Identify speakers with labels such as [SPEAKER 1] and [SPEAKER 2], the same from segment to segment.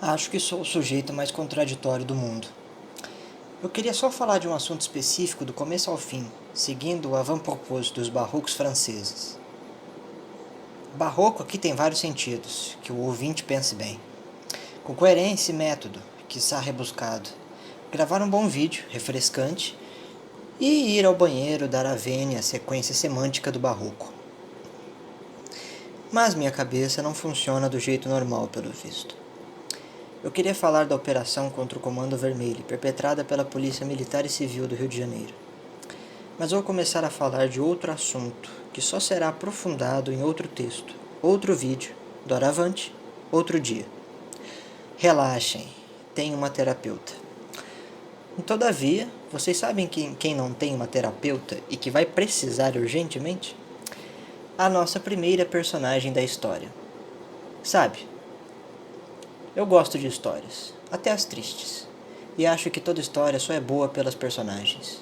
[SPEAKER 1] Acho que sou o sujeito mais contraditório do mundo. Eu queria só falar de um assunto específico do começo ao fim, seguindo o avant-propos dos barrocos franceses. Barroco aqui tem vários sentidos, que o ouvinte pense bem. Com coerência e método, quiçá rebuscado. Gravar um bom vídeo, refrescante, e ir ao banheiro dar a vênia à sequência semântica do barroco. Mas minha cabeça não funciona do jeito normal, pelo visto. Eu queria falar da operação contra o Comando Vermelho, perpetrada pela Polícia Militar e Civil do Rio de Janeiro. Mas vou começar a falar de outro assunto, que só será aprofundado em outro texto, outro vídeo, doravante, outro dia. Relaxem, tenho uma terapeuta. Todavia, vocês sabem quem não tem uma terapeuta e que vai precisar urgentemente? A nossa primeira personagem da história. Sabe, eu gosto de histórias, até as tristes, e acho que toda história só é boa pelas personagens.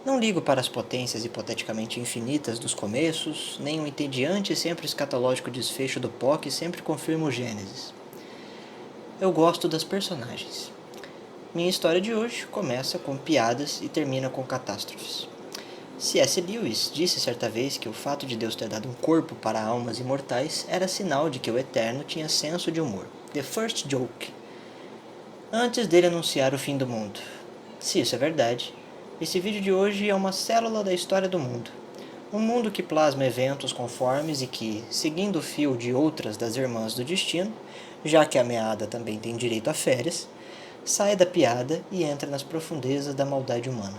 [SPEAKER 1] Não ligo para as potências hipoteticamente infinitas dos começos, nem o entediante e sempre escatológico desfecho do Pó que sempre confirma o Gênesis. Eu gosto das personagens. Minha história de hoje começa com piadas e termina com catástrofes. C.S. Lewis disse certa vez que o fato de Deus ter dado um corpo para almas imortais era sinal de que o Eterno tinha senso de humor. The first joke. Antes dele anunciar o fim do mundo. Se isso é verdade, esse vídeo de hoje é uma célula da história do mundo. Um mundo que plasma eventos conformes e que, seguindo o fio de outras das irmãs do destino, já que a meada também tem direito a férias, sai da piada e entra nas profundezas da maldade humana.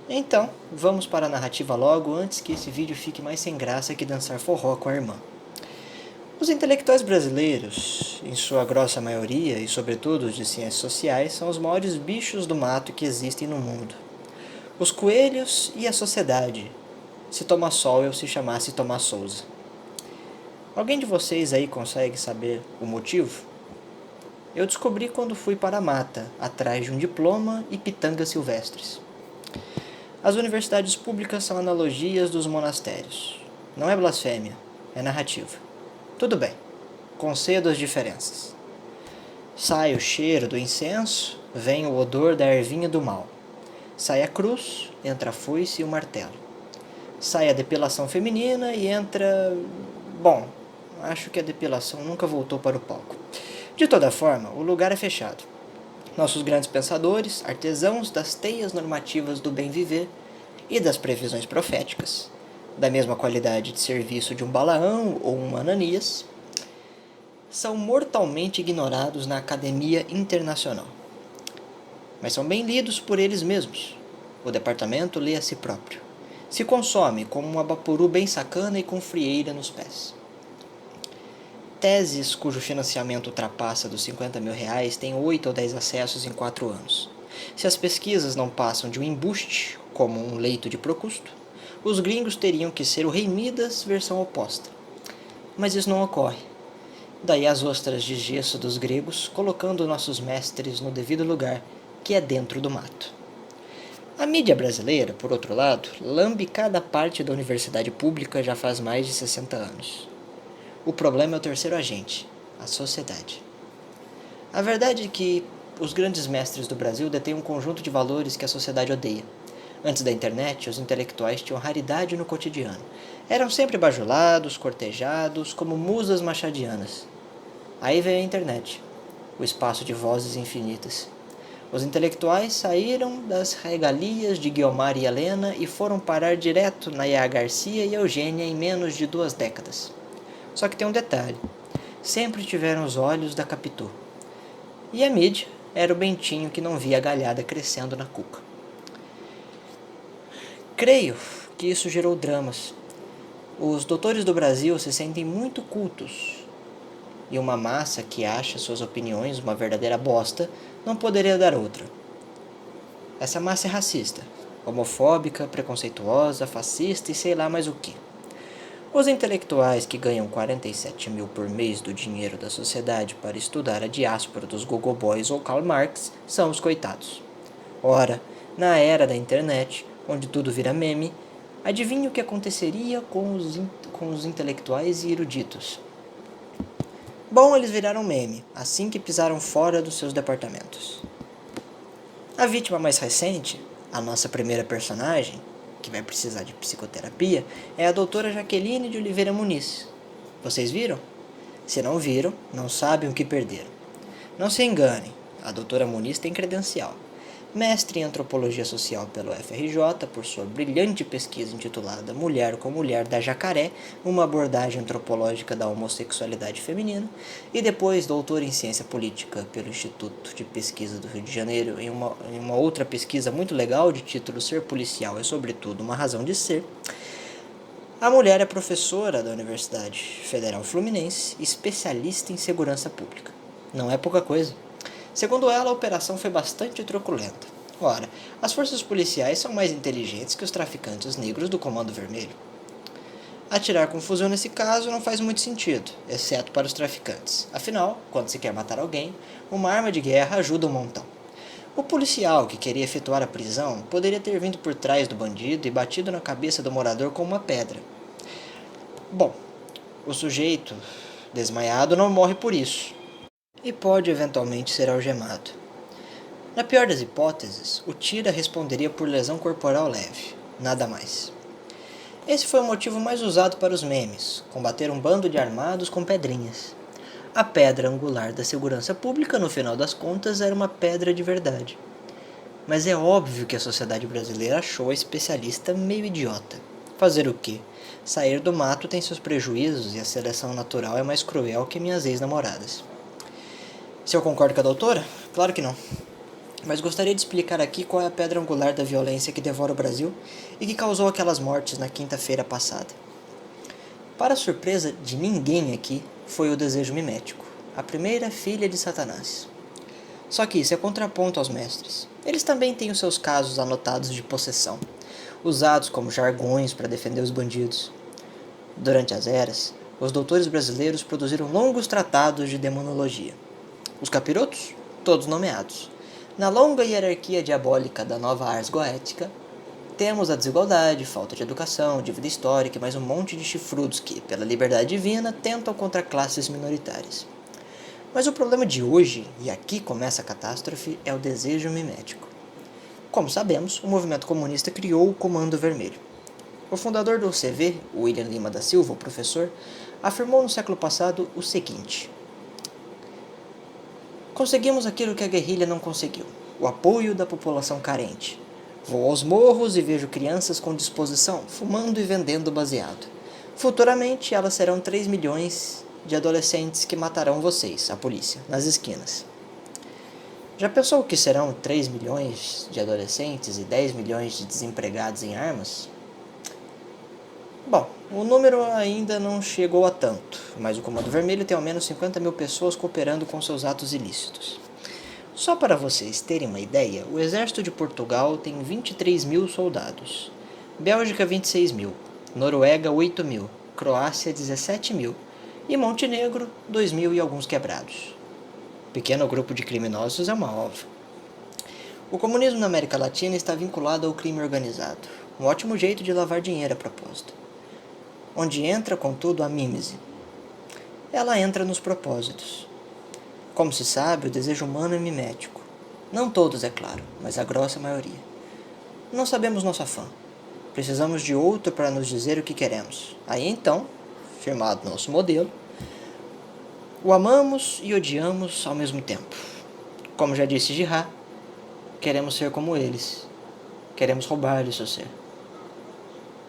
[SPEAKER 1] Então, vamos para a narrativa logo antes que esse vídeo fique mais sem graça que dançar forró com a irmã. Os intelectuais brasileiros, em sua grossa maioria, e sobretudo os de ciências sociais, são os maiores bichos do mato que existem no mundo. Os coelhos e a sociedade, se Tomar Sol eu se chamasse Tomás Souza. Alguém de vocês aí consegue saber o motivo? Eu descobri quando fui para a mata, atrás de um diploma e pitangas silvestres. As universidades públicas são analogias dos monastérios. Não é blasfêmia, é narrativa. Tudo bem, concedo as diferenças. Sai o cheiro do incenso, vem o odor da ervinha do mal. Sai a cruz, entra a foice e o martelo. Sai a depilação feminina e entra... Bom, acho que a depilação nunca voltou para o palco. De toda forma, o lugar é fechado. Nossos grandes pensadores, artesãos das teias normativas do bem viver e das previsões proféticas, da mesma qualidade de serviço de um Balaão ou um Ananias, são mortalmente ignorados na Academia Internacional. Mas são bem lidos por eles mesmos. O departamento lê a si próprio. Se consome como um abaporu bem sacana e com frieira nos pés. Teses cujo financiamento ultrapassa dos R$50.000 têm 8 ou 10 acessos em 4 anos. Se as pesquisas não passam de um embuste, como um leito de Procusto, os gringos teriam que ser o Rei Midas versão oposta. Mas isso não ocorre. Daí as ostras de gesso dos gregos, colocando nossos mestres no devido lugar, que é dentro do mato. A mídia brasileira, por outro lado, lambe cada parte da universidade pública já faz mais de 60 anos. O problema é o terceiro agente, a sociedade. A verdade é que os grandes mestres do Brasil detêm um conjunto de valores que a sociedade odeia. Antes da internet, os intelectuais tinham raridade no cotidiano. Eram sempre bajulados, cortejados, como musas machadianas. Aí veio a internet, o espaço de vozes infinitas. Os intelectuais saíram das regalias de Guiomar e Helena e foram parar direto na Iá Garcia e Eugênia em menos de 2 décadas. Só que tem um detalhe, sempre tiveram os olhos da Capitu. E a mídia era o Bentinho que não via a galhada crescendo na cuca. Creio que isso gerou dramas. Os doutores do Brasil se sentem muito cultos, e uma massa que acha suas opiniões uma verdadeira bosta não poderia dar outra. Essa massa é racista, homofóbica, preconceituosa, fascista e sei lá mais o que. Os intelectuais que ganham 47 mil por mês do dinheiro da sociedade para estudar a diáspora dos gogoboys ou Karl Marx são os coitados. Ora, na era da internet, onde tudo vira meme, adivinhe o que aconteceria com os intelectuais e eruditos. Bom, eles viraram meme, assim que pisaram fora dos seus departamentos. A vítima mais recente, a nossa primeira personagem, que vai precisar de psicoterapia, é a doutora Jaqueline de Oliveira Muniz. Vocês viram? Se não viram, não sabem o que perderam. Não se enganem, a doutora Muniz tem credencial. Mestre em Antropologia Social pelo FRJ, por sua brilhante pesquisa intitulada Mulher com Mulher da Jacaré, uma abordagem antropológica da homossexualidade feminina, e depois doutora em Ciência Política pelo Instituto de Pesquisa do Rio de Janeiro, em uma outra pesquisa muito legal de título Ser Policial é Sobretudo uma Razão de Ser. A mulher é professora da Universidade Federal Fluminense, especialista em segurança pública. Não é pouca coisa. Segundo ela, a operação foi bastante truculenta. Ora, as forças policiais são mais inteligentes que os traficantes negros do Comando Vermelho. Atirar com fuzil nesse caso não faz muito sentido, exceto para os traficantes. Afinal, quando se quer matar alguém, uma arma de guerra ajuda um montão. O policial que queria efetuar a prisão poderia ter vindo por trás do bandido e batido na cabeça do morador com uma pedra. Bom, o sujeito desmaiado não morre por isso e pode eventualmente ser algemado. Na pior das hipóteses, o tira responderia por lesão corporal leve, nada mais. Esse foi o motivo mais usado para os memes, combater um bando de armados com pedrinhas. A pedra angular da segurança pública, no final das contas, era uma pedra de verdade. Mas é óbvio que a sociedade brasileira achou a especialista meio idiota. Fazer o quê? Sair do mato tem seus prejuízos e a seleção natural é mais cruel que minhas ex-namoradas. Se eu concordo com a doutora? Claro que não. Mas gostaria de explicar aqui qual é a pedra angular da violência que devora o Brasil e que causou aquelas mortes na quinta-feira passada. Para a surpresa de ninguém aqui, foi o desejo mimético, a primeira filha de Satanás. Só que isso é contraponto aos mestres. Eles também têm os seus casos anotados de possessão, usados como jargões para defender os bandidos. Durante as eras, os doutores brasileiros produziram longos tratados de demonologia. Os capirotos, todos nomeados. Na longa hierarquia diabólica da nova ars goética, temos a desigualdade, falta de educação, dívida histórica e mais um monte de chifrudos que, pela liberdade divina, tentam contra classes minoritárias. Mas o problema de hoje, e aqui começa a catástrofe, é o desejo mimético. Como sabemos, o movimento comunista criou o Comando Vermelho. O fundador do UCV, William Lima da Silva, o professor, afirmou no século passado o seguinte: conseguimos aquilo que a guerrilha não conseguiu, o apoio da população carente. Vou aos morros e vejo crianças com disposição, fumando e vendendo baseado. Futuramente, elas serão 3 milhões de adolescentes que matarão vocês, a polícia, nas esquinas. Já pensou que serão 3 milhões de adolescentes e 10 milhões de desempregados em armas? Bom, o número ainda não chegou a tanto, mas o Comando Vermelho tem ao menos 50 mil pessoas cooperando com seus atos ilícitos. Só para vocês terem uma ideia, o exército de Portugal tem 23 mil soldados, Bélgica 26 mil, Noruega 8 mil, Croácia 17 mil e Montenegro 2 mil e alguns quebrados. Pequeno grupo de criminosos é uma ova. O comunismo na América Latina está vinculado ao crime organizado, um ótimo jeito de lavar dinheiro a propósito. Onde entra, contudo, a mímese. Ela entra nos propósitos. Como se sabe, o desejo humano é mimético. Não todos, é claro, mas a grossa maioria. Não sabemos nosso afã. Precisamos de outro para nos dizer o que queremos. Aí então, firmado nosso modelo, o amamos e odiamos ao mesmo tempo. Como já disse Girard, queremos ser como eles. Queremos roubar-lhes seu ser.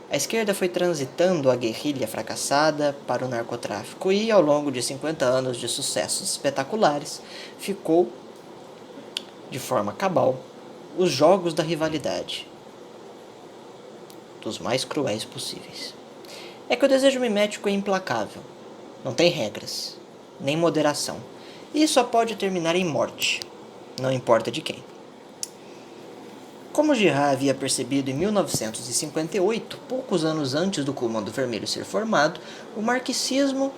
[SPEAKER 1] A esquerda foi transitando a guerrilha fracassada para o narcotráfico e, ao longo de 50 anos de sucessos espetaculares, ficou, de forma cabal, os jogos da rivalidade, dos mais cruéis possíveis. É que o desejo mimético é implacável, não tem regras, nem moderação, e só pode terminar em morte, não importa de quem. Como Girard havia percebido em 1958, poucos anos antes do Comando Vermelho ser formado, o marxismo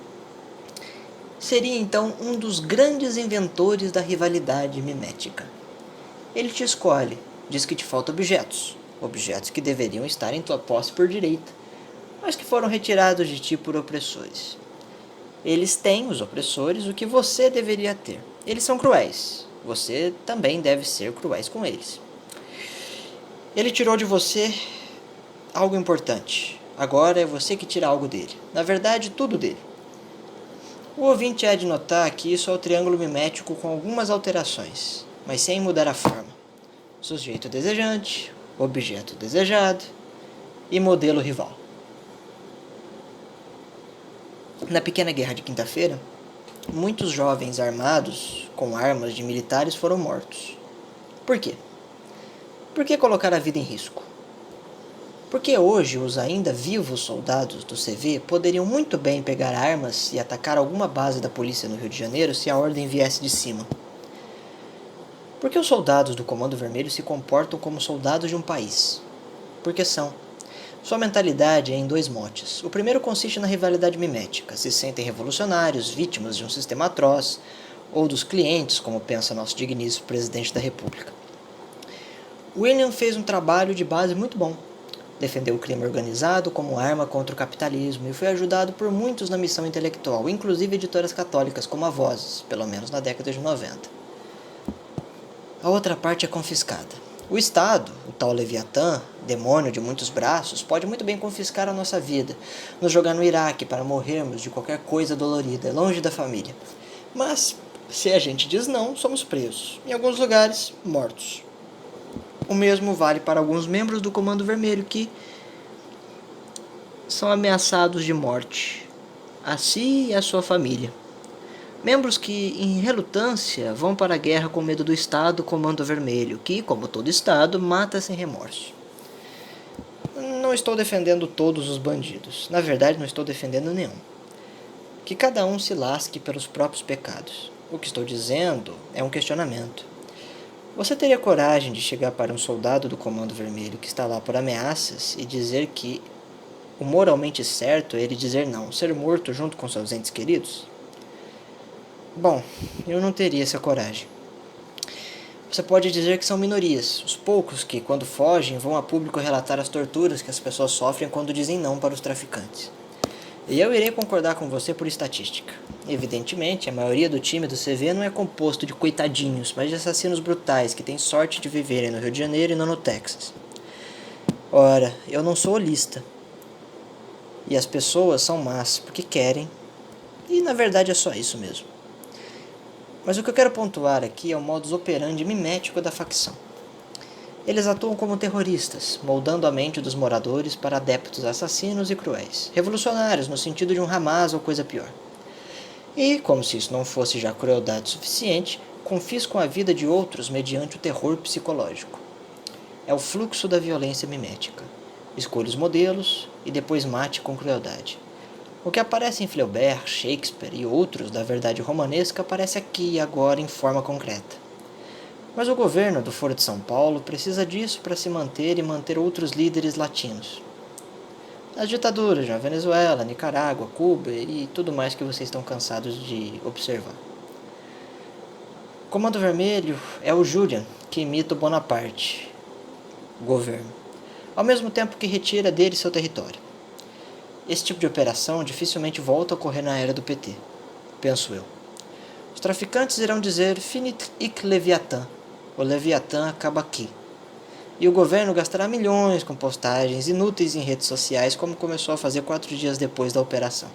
[SPEAKER 1] seria então um dos grandes inventores da rivalidade mimética. Ele te escolhe, diz que te faltam objetos que deveriam estar em tua posse por direito, mas que foram retirados de ti por opressores. Eles têm, os opressores, o que você deveria ter. Eles são cruéis. Você também deve ser cruéis com eles. Ele tirou de você algo importante. Agora é você que tira algo dele. Na verdade, tudo dele. O ouvinte há de notar que isso é o triângulo mimético com algumas alterações, mas sem mudar a forma. Sujeito desejante, objeto desejado e modelo rival. Na pequena guerra de quinta-feira, muitos jovens armados com armas de militares foram mortos. Por quê? Por que colocar a vida em risco? Porque hoje os ainda vivos soldados do CV poderiam muito bem pegar armas e atacar alguma base da polícia no Rio de Janeiro se a ordem viesse de cima. Porque os soldados do Comando Vermelho se comportam como soldados de um país? Porque são. Sua mentalidade é em dois motes. O primeiro consiste na rivalidade mimética. Se sentem revolucionários, vítimas de um sistema atroz, ou dos clientes, como pensa nosso digníssimo presidente da República. William fez um trabalho de base muito bom. Defendeu o crime organizado como arma contra o capitalismo e foi ajudado por muitos na missão intelectual, inclusive editoras católicas como a Vozes, pelo menos na década de 90. A outra parte é confiscada. O Estado, o tal Leviatã, demônio de muitos braços, pode muito bem confiscar a nossa vida, nos jogar no Iraque para morrermos de qualquer coisa dolorida, longe da família. Mas, se a gente diz não, somos presos. Em alguns lugares, mortos. O mesmo vale para alguns membros do Comando Vermelho que são ameaçados de morte, a si e a sua família. Membros que, em relutância, vão para a guerra com medo do Estado Comando Vermelho, que, como todo Estado, mata sem remorso. Não estou defendendo todos os bandidos. Na verdade, não estou defendendo nenhum. Que cada um se lasque pelos próprios pecados. O que estou dizendo é um questionamento. Você teria coragem de chegar para um soldado do Comando Vermelho que está lá por ameaças e dizer que o moralmente certo é ele dizer não, ser morto junto com seus entes queridos? Bom, eu não teria essa coragem. Você pode dizer que são minorias, os poucos que, quando fogem, vão a público relatar as torturas que as pessoas sofrem quando dizem não para os traficantes. E eu irei concordar com você por estatística. Evidentemente, a maioria do time do CV não é composto de coitadinhos, mas de assassinos brutais que têm sorte de viverem no Rio de Janeiro e não no Texas. Ora, eu não sou holista. E as pessoas são más porque querem. E na verdade é só isso mesmo. Mas o que eu quero pontuar aqui é o modus operandi mimético da facção. Eles atuam como terroristas, moldando a mente dos moradores para adeptos assassinos e cruéis, revolucionários no sentido de um Hamas ou coisa pior. E, como se isso não fosse já crueldade suficiente, confiscam a vida de outros mediante o terror psicológico. É o fluxo da violência mimética. Escolha os modelos e depois mate com crueldade. O que aparece em Flaubert, Shakespeare e outros da verdade romanesca aparece aqui e agora em forma concreta. Mas o governo do Foro de São Paulo precisa disso para se manter e manter outros líderes latinos. As ditaduras na Venezuela, Nicarágua, Cuba e tudo mais que vocês estão cansados de observar. O Comando Vermelho é o Julian que imita o Bonaparte, o governo, ao mesmo tempo que retira dele seu território. Esse tipo de operação dificilmente volta a ocorrer na era do PT, penso eu. Os traficantes irão dizer finit hic Leviathan, o Leviatã acaba aqui. E o governo gastará milhões com postagens inúteis em redes sociais, como começou a fazer 4 dias depois da operação.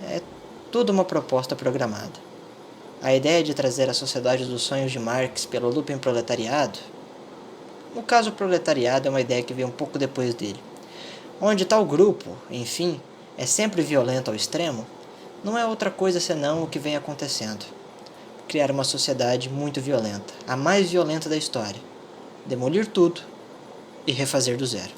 [SPEAKER 1] É tudo uma proposta programada. A ideia de trazer a sociedade dos sonhos de Marx pelo looping proletariado, no caso o proletariado é uma ideia que veio um pouco depois dele, onde tal grupo, enfim, é sempre violento ao extremo, não é outra coisa senão o que vem acontecendo. Criar uma sociedade muito violenta, a mais violenta da história, demolir tudo e refazer do zero.